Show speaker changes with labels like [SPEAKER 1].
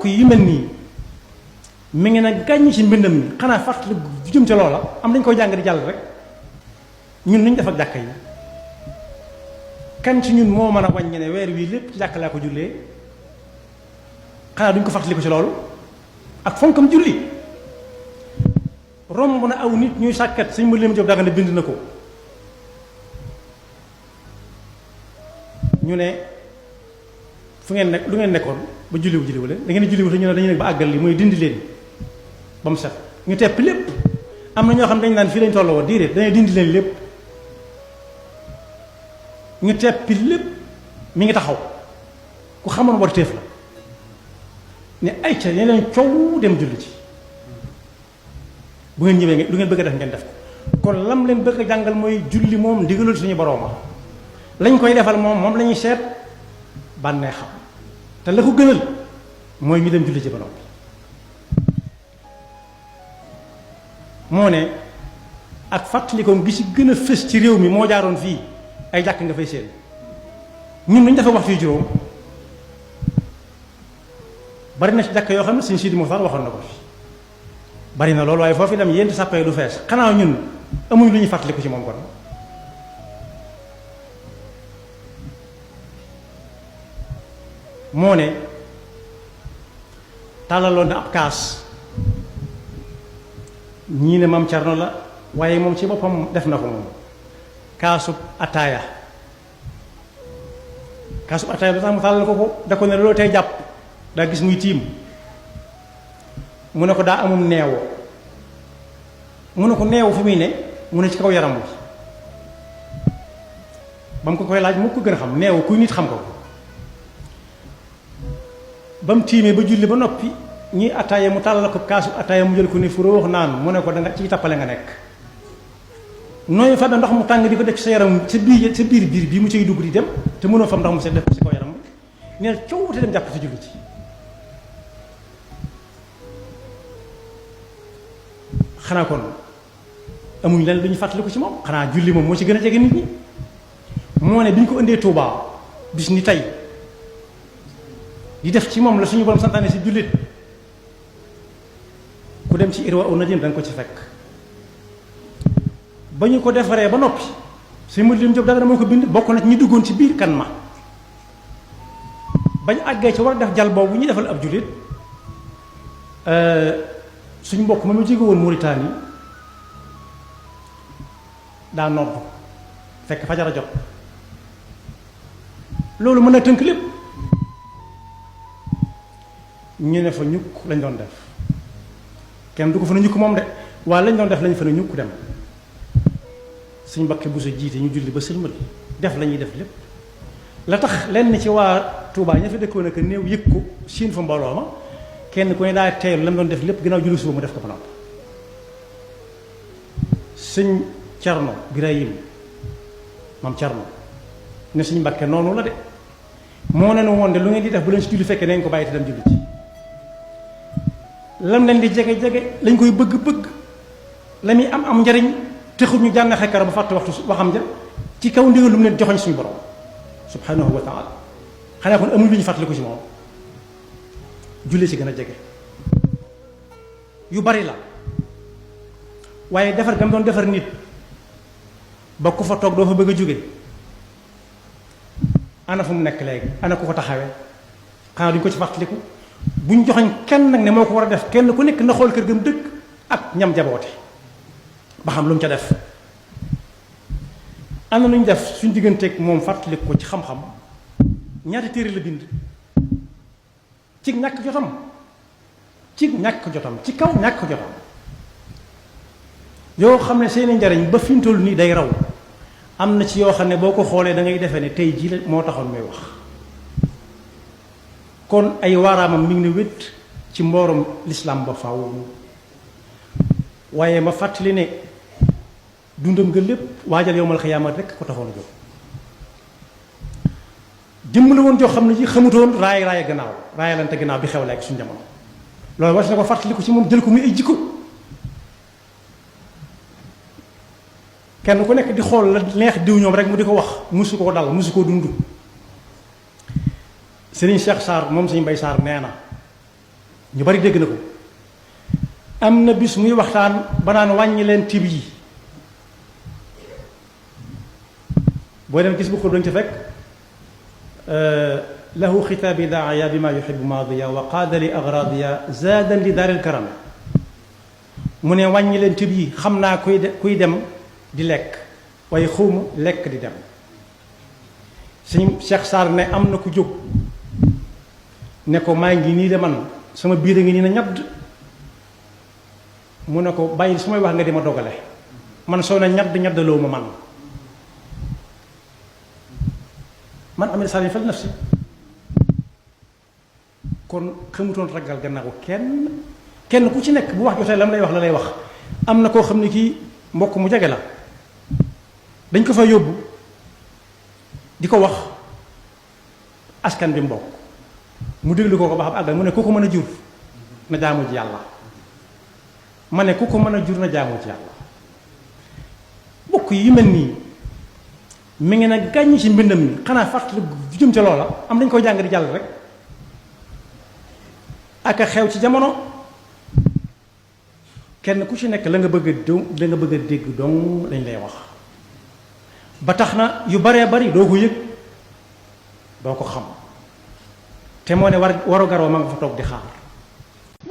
[SPEAKER 1] yi mel nii mi ngi nag gàññ ci mbindam mi xanaa fàttali jëm ca loola am dañ koy jàng di jàll rek ñun nuñ def ak jàkka yi kan ci ñun moo mën a wàññi ne weer wii lépp ci jàkka laa ko jullee xanaa duñ ko fàttali ko ci loolu ak fonkam julli romb na aw nit ñuy sàkkat sëñ Mouhamadou Diop Dagana bind na ko ñu ne fu ngeen nekk lu ngeen nekkoon ba julliwu leen da ngeen di julliwu te ñu ne dañu nekk ba àggal li mooy dindi leen ba mu set ñu tepp lépp am na ñoo xam ne dañu naan fii lañ tolloo woon déedéet dañuy dindi leen lépp ñu teppi lépp mi ngi taxaw ku xamoon war téef la ne ay ca yeneen coow dem julli ci bu ngeen ñëwee lu ngeen bëgg a def ngeen def ko kon lam leen bëgg a jàngal mooy julli moom ndigalul suñu borooma lañ koy defal moom la ñuy seet bànnee xam te la ko gënal mooy ñu dem julli ci ba noppi moo ne ak fàttalikoom gi ci gën a fës ci réew mi moo jaaroon fii ay jàkk nga fay seen ñun lu ñu defee waxtu yu juróom bari na ci jàkk yoo xam ne Sëñ Sidi Muxtaar waxoon na ko fi bari na loolu waaye foofu dem yéen sàppee du fees xanaa ñun amuñ lu ñuy fàttaliku ci moom kon moo ne tàllaloon na ab kaas ñii ne Maam Cerno la waaye moom ci boppam def na ko moom kaasub ataaya da tax mu tàllal ko da ko ne loolu tey jàpp daa gis muy tiim mu ne ko daa amum neewo mu ne ko neewu fi muy ne mu ne ci kaw yaram wi ba mu ko koy laaj mu ko gën a xam neewu kuy nit xam ko ba mu tiimee ba julli ba noppi ñuy ataaya mu tàllal ko kaasu ataaya mu jël ko ni fu wax naan mu ne ko danga ci tappale nga nekk nooy fa ndox mu tàng di ko def ci sa yaram sa biir bii mu ciy dugg di dem te mënoo fam ndox mu set def ko ci kaw yaram bi nee na coow te dem jàpp ci julli ci xanaa kon amuñ leen lu ñu fàttali ko ci moom xanaa julli moom moo ci gën a jege nit ñi moo ne bi ñu ko indee Touba bis ni tey di def ci moom la suñu borom santaane si jullit ku dem ci Irwa Nadim da nga ko ci fekk ba ñu ko defaree ba noppi Sëñ Mouhamadou Diop Dagana moo ko bind bokk na ci ñi duggoon ci biir kan ma bañ àggee ci war a def jal boobu ñu defal ab jullit suñu mbokk ma mu jóge woon Mauritanie daa nodd fekk fajara jot loolu mën a tënk lépp ñu ne fa ñukk lañ doon def kenn du ko fa ne ñukk moom de waaye lañ doon def lañ fa ne ñukk dem suñ Mbakke bu sa jiite ñu julli ba sëlmal def la ñuy def lépp la tax lenn ci waa Touba ña fa dëkkoon ak néew yëg ko siin fa mbooloo ma kenn ku ne daa teelu la mu doon def lépp gannaaw julli suba mu def ko ba noppi sëñ Cerno Birahim Maam Cerno ne suñ Mbakke noonu la de moo ne woon de lu ngeen di def bu leen si julli fekkee nañ ko bàyyi te dem julli ci lam leen di jege-jege lañ koy bëgg-bëgg la muy am njariñ texul ñu jàng xekkara ba fàtte waxtu waxam ja ci kaw ndigal lu mu leen joxoñ suñu borom subhanahu wa taala xanaa kon amul lu ñu fàttaliku ci moom julli ci gën a jege yu bari la waaye defar gam doon defar nit ba ku fa toog doo fa bëgg a jóge ana fu mu nekk léegi ana ku ko taxawee xanaa duñ ko ci fàttaliku buñ joxoñ kenn nag ne moo ko war a def kenn ku nekk na xool kër gam dëkk ak ñam jaboote ba xam lu mu ca def am na lu ñu def suñ digganteeg moom fàttaliku ko ci xam-xam ñaata téere la bind ci ñàkk jotam ci kaw ñàkk jotam yoo xam ne seeni njariñ ba fi mu toll nii day raw am na ci yoo xam ne boo ko xoolee da ngay defee ne tey jii la moo taxoon muy wax kon ay waaraamam mi ngi ne wét ci mboorom lislaam ba faaw waaye ma fàttali ne dundam nga lépp waajal yowmal xiyaama rekk ko taxoon a jóg jëmm la woon joo xam ne ji xamutoon raay gannaaw raayalante gannaaw bi xew la ak suñu jamono loolu war na ko fàttaliku ci moom jël ko muy ay jikko kenn ku nekk di xool la neex diw ñoom rek mu di ko wax musu koo dal musu koo dund Serigne Cheikh Sarr moom Serigne Mbaye Sarr nee na ñu bari dégg na ko. am na bis muy waxtaan ba naan wàññi leen tib yi boo dem gis bu xul dañ ci fekk lahu xitaabi daaya bi ma yuxibu maadiya wa qaada li agradiya zaadan li daaril karam mu ne wàññi leen tib yi xam naa kuy dem di lekk waaye xawma lekk di dem sëñ Cheikh Sarr ne am na ku jóg ne ko maa ngi nii de man sama biir a ngi nii na ñadd mu ne ko bàyyi su may wax nga di ma dogale man soo na ñaddaloo ma man amee sànni fal nafsi kon xamutoon ragal gannaaw kenn ku ci nekk bu wax jotee lam lay wax la lay wax. am na koo xam ne kii mbokk mu jege la dañ ko fa yóbbu di ko wax askan bi mbokk mu déglu ko ba xam àggal mu ne ku ko mën a jur na jaamu ji yàlla ma ne ku ko mën a jur na jaamu ci yàlla. bokk yi mel nii mi ngi nag gàññ ci mbindam mi xanaa fàttali jëm ca loola am dañ koy jàng di jàll rek ak a xew ci jamono kenn ku ci nekk la nga bëgg a dégg dong lañ lay wax ba tax na yu baree bari doo ko yëg doo ko xam te moo ne waru garoo ma nga fa toog di xaar